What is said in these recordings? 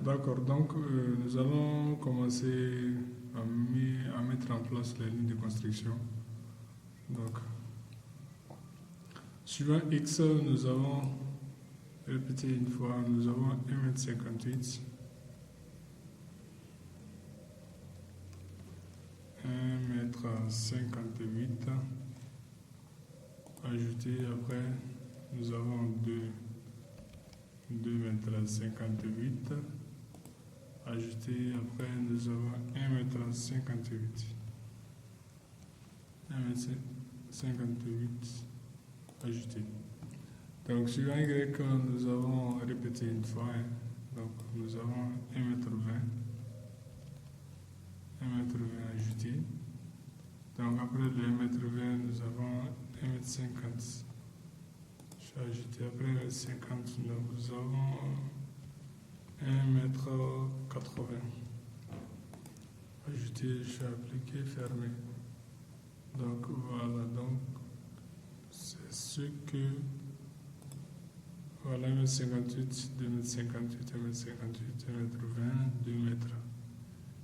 D'accord, donc nous allons commencer à mettre en place la ligne de construction. Donc, suivant X, nous allons répéter une fois, nous avons 1,58 m. 1,58 m. Ajouter, après, nous avons 2,58 m. Ajouter, après, nous avons 1,58 m. 1,58 m. Ajouter. Donc, suivant Y, nous avons répété une fois. Donc, nous avons 1,20 m. 1,20 m ajouté. Donc, après le 1,20 m, nous avons 1,50 m. Je suis ajouté. Après 1,50 m, nous avons 1,80 m. Ajouté, je suis appliqué, fermé. Donc, voilà. Donc, c'est ce que. Voilà, 1,58 m, 2,58 m, 1,58 m, 1,20 m, 2 mètres.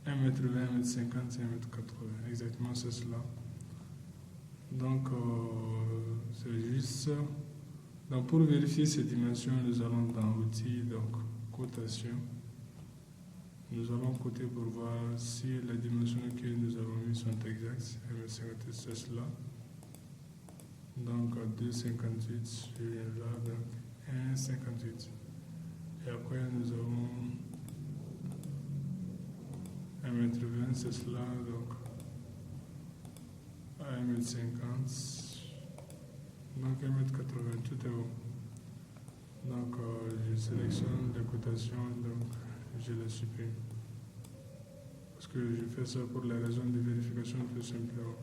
1,20 m, 1,50 m, 1,80 m. Exactement, c'est cela. Donc, c'est juste ça. Donc, pour vérifier ces dimensions, nous allons dans l'outil, donc, cotation. Nous allons coter pour voir si les dimensions que nous avons mises sont exactes. 1,58 m, c'est cela. Donc, 2,58, je viens là, donc 1,58. Et après, nous avons 1,20 m, c'est cela, donc 1,50 m, donc 1,80 m, tout est bon. Donc je sélectionne les cotations, donc je les supprime. Parce que je fais ça pour la raison de vérification tout simplement.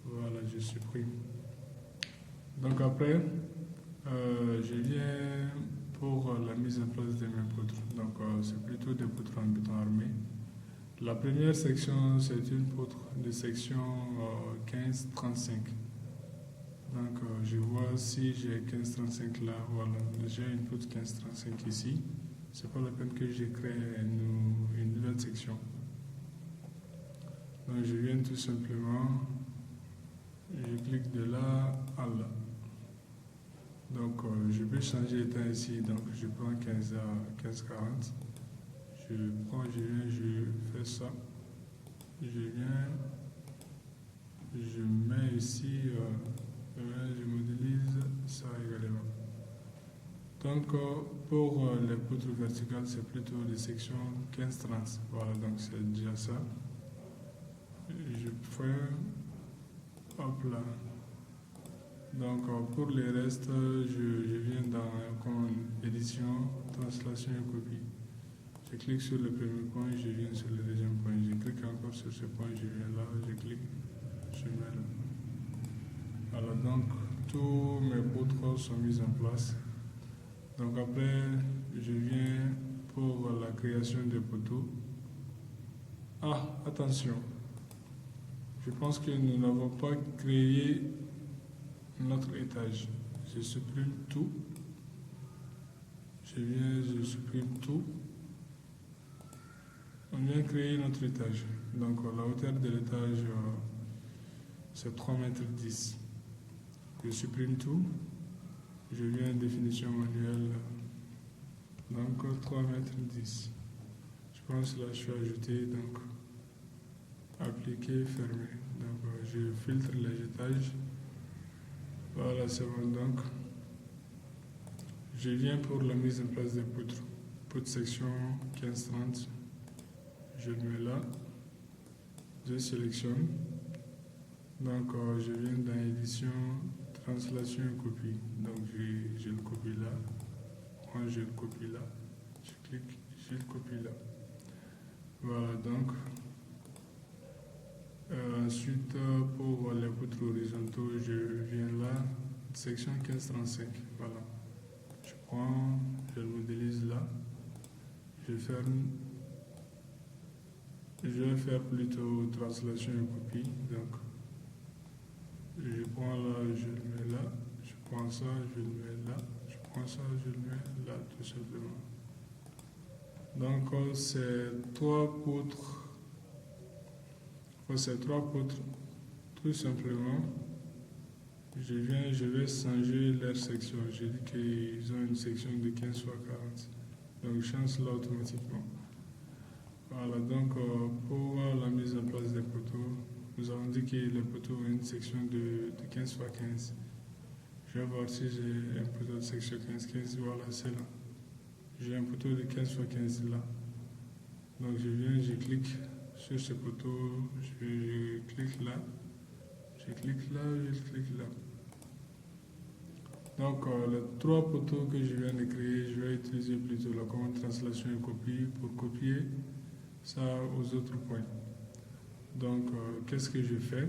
Voilà, je supprime. Donc après, je viens pour la mise en place de mes poutres. Donc c'est plutôt des poutres en béton armé. La première section, c'est une poutre de section 15-35. Donc je vois si j'ai 15-35 là, voilà, j'ai une poutre 15-35 ici. C'est pas la peine que je crée une nouvelle section. Donc je viens tout simplement, je clique de là à là. Donc je peux changer l'état ici, donc je prends 15-40. Je viens, je fais ça. Je viens, je mets ici, je modélise ça également. Donc pour les poutres verticales, c'est plutôt des sections 15-30. Voilà, donc c'est déjà ça. Je fais, hop là. Donc pour les restes, je viens dans édition, translation et copie. Je clique sur le premier point, je viens sur le deuxième point, je clique encore sur ce point, je viens là, je clique, je mets là. Voilà, donc tous mes poutres sont mises en place. Donc après, je viens pour la création des poteaux. Ah, attention, je pense que nous n'avons pas créé notre étage. Je supprime tout. Je viens, je supprime tout. On vient créer notre étage. Donc la hauteur de l'étage, c'est 3,10 m. Je supprime tout. Je viens définition manuelle. Donc 3,10 m. Je pense là, je suis ajouté. Donc appliquer, fermer. Donc je filtre les étages. Voilà, c'est bon. Donc je viens pour la mise en place des poutres. Poutre section 15-30. Je le mets là, je sélectionne. Donc je viens dans édition, translation et copie. Donc je le copie là, moi je le copie là, je clique, je le copie là. Voilà, donc ensuite pour les poutres horizontaux, je viens là, section 15-35. Voilà, je prends, je le modélise là, je ferme. Je vais faire plutôt translation et copie. Donc, je prends là, je le mets là. Je prends ça, je le mets là. Je prends ça, je le mets là, tout simplement. Donc, c'est trois poutres. C'est trois poutres, tout simplement. Je vais changer leur section. J'ai dit qu'ils ont une section de 15 fois 40. Donc, je change là automatiquement. Voilà, donc pour voir la mise en place des poteaux, nous avons dit que les poteaux ont une section de 15 fois 15. Je vais voir si j'ai un poteau de section 15. Voilà, c'est là. J'ai un poteau de 15 fois 15 là. Donc je clique sur ce poteau, je clique là, je clique là, je clique là. Donc les trois poteaux que je viens de créer, je vais utiliser plutôt la commande translation et copie pour copier ça aux autres points. Donc qu'est-ce que je fais?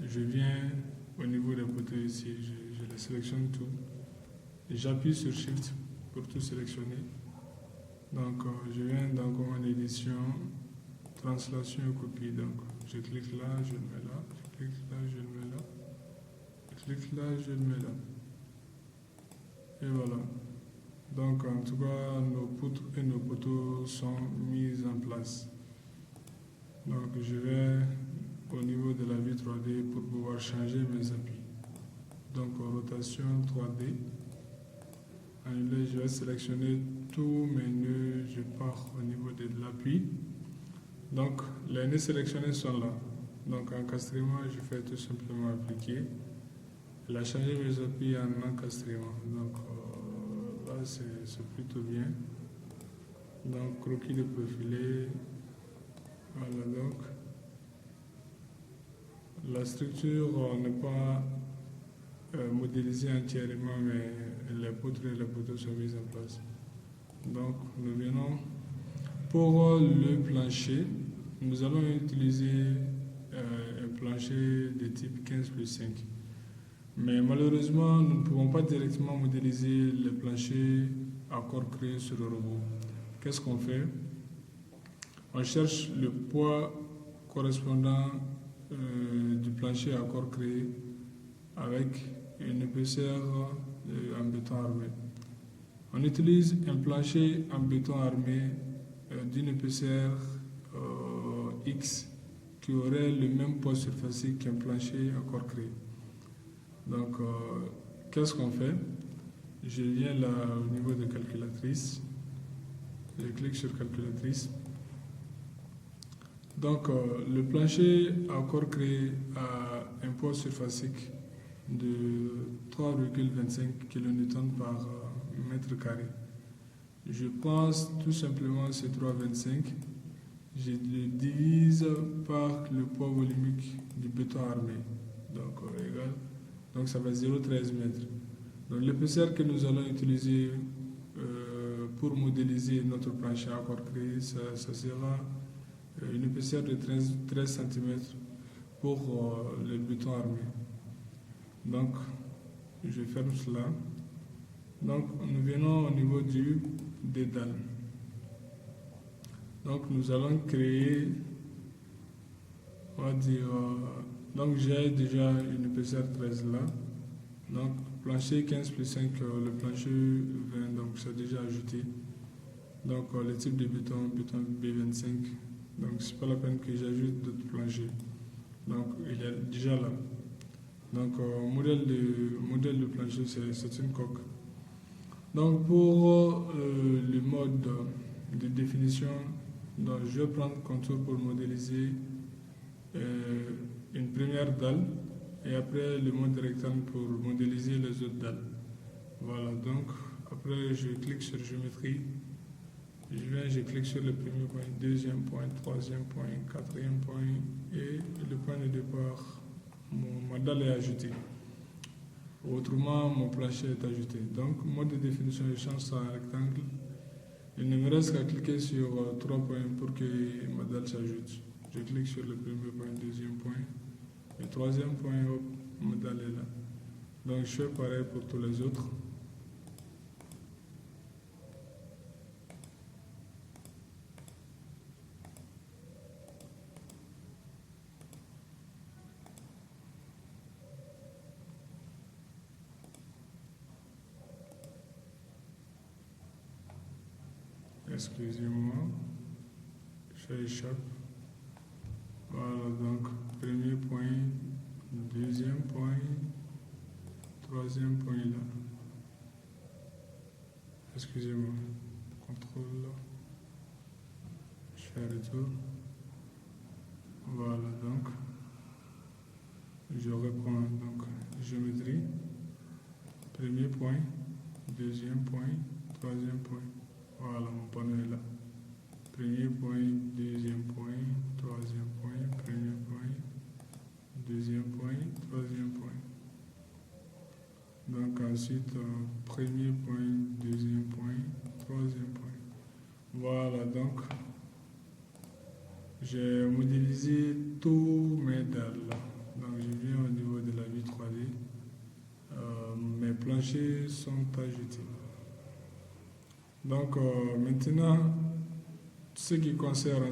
Je viens au niveau des poteaux ici, je les sélectionne tout. J'appuie sur Shift pour tout sélectionner. Donc je viens dans commande édition, translation et copie. Donc je clique là, je le mets là, je clique là, je le mets là, je clique là, je le mets là. Et voilà. Donc en tout cas, nos poutres et nos poteaux sont mis en place. Donc je vais au niveau de la vue 3D pour pouvoir changer mes appuis. Donc rotation 3D. Je vais sélectionner tous mes nœuds, je pars au niveau de l'appui. Donc les nœuds sélectionnés sont là. Donc en encastrement, je fais tout simplement appliquer. Il a changé mes appuis en encastrement. Donc là, c'est plutôt bien. Donc croquis de profilé. Voilà donc. La structure n'est pas modélisée entièrement, mais les poutres et les poteaux sont mis en place. Donc nous venons pour le plancher. Nous allons utiliser un plancher de type 15+5. Mais malheureusement, nous ne pouvons pas directement modéliser le plancher à corps créé sur le robot. Qu'est-ce qu'on fait? On cherche le poids correspondant du plancher à corps créé avec une épaisseur en béton armé. On utilise un plancher en béton armé d'une épaisseur X qui aurait le même poids surfacique qu'un plancher à corps créé. Donc, qu'est-ce qu'on fait? Je viens là au niveau de calculatrice. Je clique sur calculatrice. Donc, le plancher à corps créé a un poids surfacique de 3,25 kN par mètre carré. Je pense tout simplement ces 3,25. Je le divise par le poids volumique du béton armé. Donc, égal. Donc, ça va 0,13 mètres. Donc, l'épaisseur que nous allons utiliser pour modéliser notre plancher à corps créé, ça sera une épaisseur de 13 cm pour le béton armé. Donc, je ferme cela. Donc, nous venons au niveau des dalles. Donc, nous allons créer, on va dire, donc j'ai déjà une épaisseur 13 là. Donc, plancher 15+5, le plancher 20, donc c'est déjà ajouté. Donc, le type de béton B25. Donc, c'est pas la peine que j'ajoute d'autres planchers. Donc, il est déjà là. Donc, modèle de plancher, c'est une coque. Donc, pour le mode de définition, donc, je vais prendre contour pour modéliser une première dalle et après le mode rectangle pour modéliser les autres dalles. Voilà, donc après je clique sur géométrie, je clique sur le premier point, deuxième point, troisième point, quatrième point et le point de départ, ma dalle est ajoutée. Autrement, mon plancher est ajouté. Donc, mode de définition, je change ça en rectangle. Il ne me reste qu'à cliquer sur 3 points pour que ma dalle s'ajoute. Je clique sur le premier point, deuxième point. Le troisième point, hop, ma dalle est là. Donc, je fais pareil pour tous les autres. Et excusez-moi, ça échappe. Voilà, donc, premier point, deuxième point, troisième point là. Excusez-moi, contrôle, je fais retour. Voilà, donc, je reprends, donc, géométrie, premier point, deuxième point, troisième point. Voilà, mon panneau est là. Premier point, deuxième point, troisième point, premier point, deuxième point, troisième point. Donc ensuite, premier point, deuxième point, troisième point. Voilà, donc j'ai modélisé tous mes dalles là. Donc je viens au niveau de la vue 3D. Mes planchers sont ajoutés. Donc maintenant, ce qui concerne